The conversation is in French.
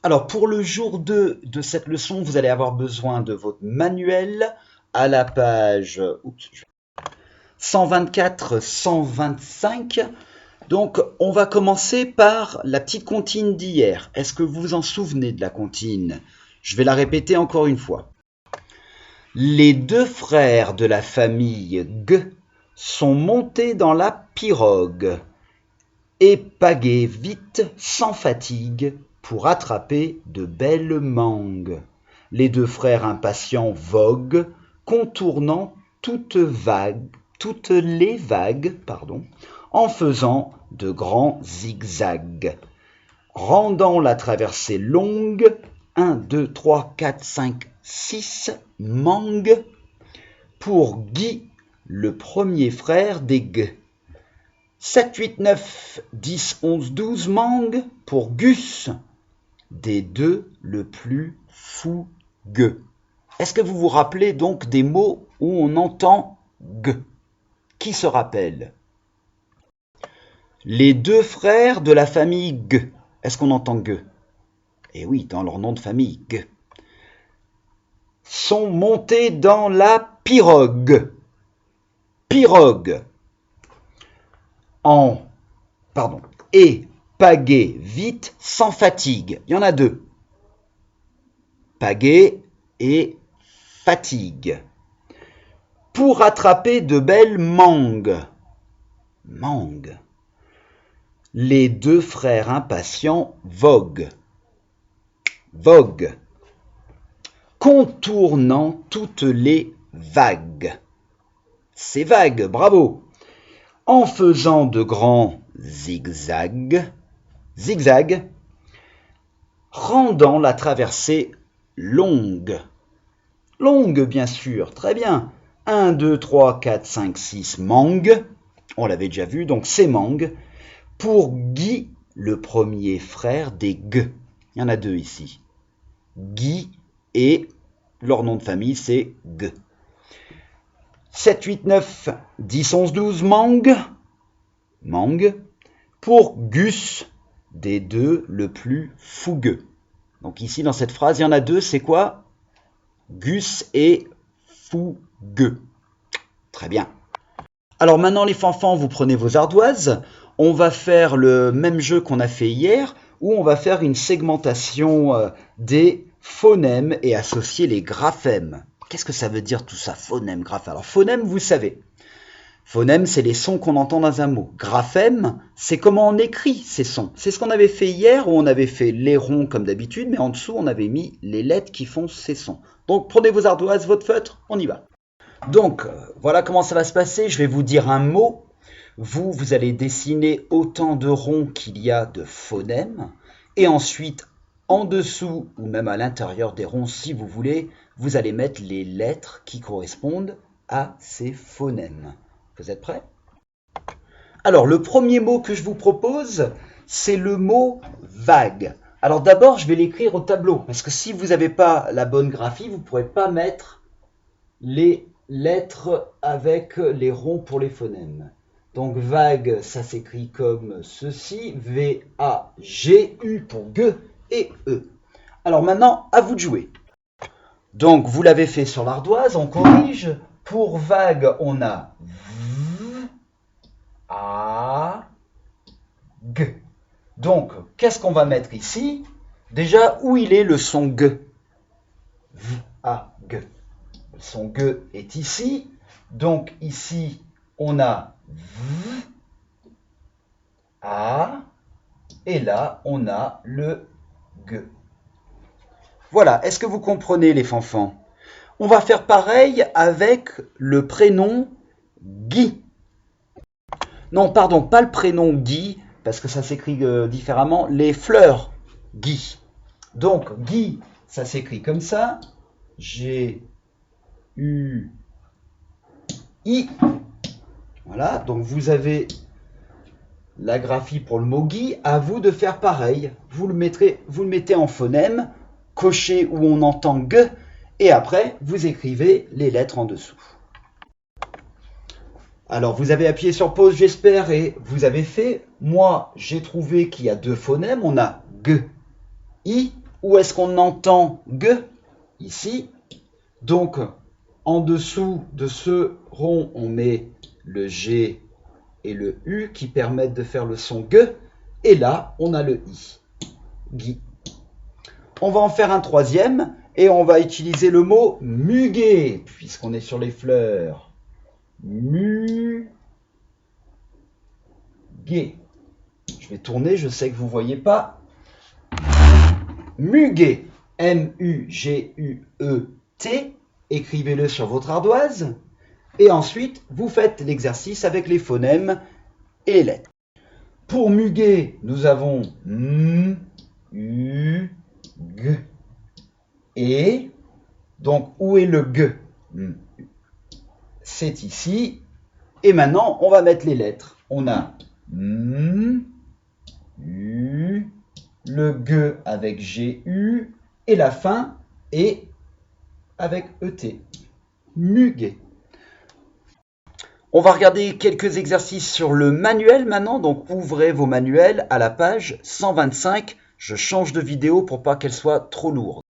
Alors, pour le jour 2 de cette leçon, vous allez avoir besoin de votre manuel à la page 124-125. Donc, on va commencer par la petite comptine d'hier. Est-ce que vous vous en souvenez de la comptine? Je vais la répéter encore une fois. Les deux frères de la famille G sont montés dans la pirogue et pagaient vite, sans fatigue, pour attraper de belles mangues. Les deux frères impatients voguent, contournant toutes les vagues, en faisant de grands zigzags, rendant la traversée longue. 1, 2, 3, 4, 5, 6 mangues pour Guy, le premier frère des G. 7, 8, 9, 10, 11, 12 mangues pour Gus, des deux le plus fougueux. Est-ce que vous vous rappelez donc des mots où on entend G? Qui se rappelle? Les deux frères de la famille G. Est-ce qu'on entend G? Eh oui, dans leur nom de famille, G. Sont montés dans la pirogue. Pirogue. Et pagaient vite, sans fatigue. Il y en a deux. Pagaient et fatigue. Pour attraper de belles mangues. Mangues. Les deux frères impatients voguent. Vogue, contournant toutes les vagues. C'est vague, bravo. En faisant de grands zigzags, rendant la traversée longue. Longue, bien sûr, très bien. 1, 2, 3, 4, 5, 6 mangues. On l'avait déjà vu, donc c'est mangues. Pour Guy, le premier frère des G. Il y en a deux ici. Guy et leur nom de famille, c'est G. 7, 8, 9, 10, 11, 12 mangues. Mangue. Pour Gus, des deux le plus fougueux. Donc ici, dans cette phrase, il y en a deux, c'est quoi? Gus et fougueux. Très bien. Alors maintenant, les fanfans, vous prenez vos ardoises. On va faire le même jeu qu'on a fait hier, où on va faire une segmentation des phonèmes et associer les graphèmes. Qu'est-ce que ça veut dire tout ça, phonème, graphème? Alors phonème, vous savez. Phonème, c'est les sons qu'on entend dans un mot. Graphème, c'est comment on écrit ces sons. C'est ce qu'on avait fait hier, où on avait fait les ronds comme d'habitude, mais en dessous, on avait mis les lettres qui font ces sons. Donc prenez vos ardoises, votre feutre, on y va. Donc, voilà comment ça va se passer. Je vais vous dire un mot. Vous allez dessiner autant de ronds qu'il y a de phonèmes. Et ensuite, en dessous ou même à l'intérieur des ronds, si vous voulez, vous allez mettre les lettres qui correspondent à ces phonèmes. Vous êtes prêts? Alors, le premier mot que je vous propose, c'est le mot vague. Alors d'abord, je vais l'écrire au tableau, parce que si vous n'avez pas la bonne graphie, vous ne pourrez pas mettre les lettres avec les ronds pour les phonèmes. Donc vague, ça s'écrit comme ceci, V-A-G-U pour G et E. Alors maintenant, à vous de jouer. Donc vous l'avez fait sur l'ardoise, on corrige. Pour vague, on a V, A, G. Donc, qu'est-ce qu'on va mettre ici? Déjà, où il est le son G? V, A, G. Le son G est ici. Donc ici, on a V, A, et là, on a le G. Voilà, est-ce que vous comprenez les fanfans? On va faire pareil avec le prénom Guy. Non, pardon, pas le prénom Guy, parce que ça s'écrit différemment. Les fleurs Guy. Donc, Guy, ça s'écrit comme ça. G-U-I. Voilà, donc vous avez la graphie pour le mot Guy. À vous de faire pareil. Vous le mettez en phonème, cochez où on entend G, et après, vous écrivez les lettres en dessous. Alors, vous avez appuyé sur pause, j'espère, et vous avez fait. Moi, j'ai trouvé qu'il y a deux phonèmes. On a G, I, Où est-ce qu'on entend G? Ici. Donc, en dessous de ce rond, on met le G et le U qui permettent de faire le son G. Et là, on a le I. Gui. On va en faire un troisième et on va utiliser le mot muguet, puisqu'on est sur les fleurs. Muguet. Je vais tourner, je sais que vous ne voyez pas. Muguet. M-U-G-U-E-T. Écrivez-le sur votre ardoise. Et ensuite, vous faites l'exercice avec les phonèmes et les lettres. Pour muguet, nous avons M, U, G. Et, donc, où est le G? C'est ici. Et maintenant, on va mettre les lettres. On a M, U, le G avec G-U, et la fin est avec E-T. Muguet. On va regarder quelques exercices sur le manuel maintenant. Donc, ouvrez vos manuels à la page 125. Je change de vidéo pour pas qu'elle soit trop lourde.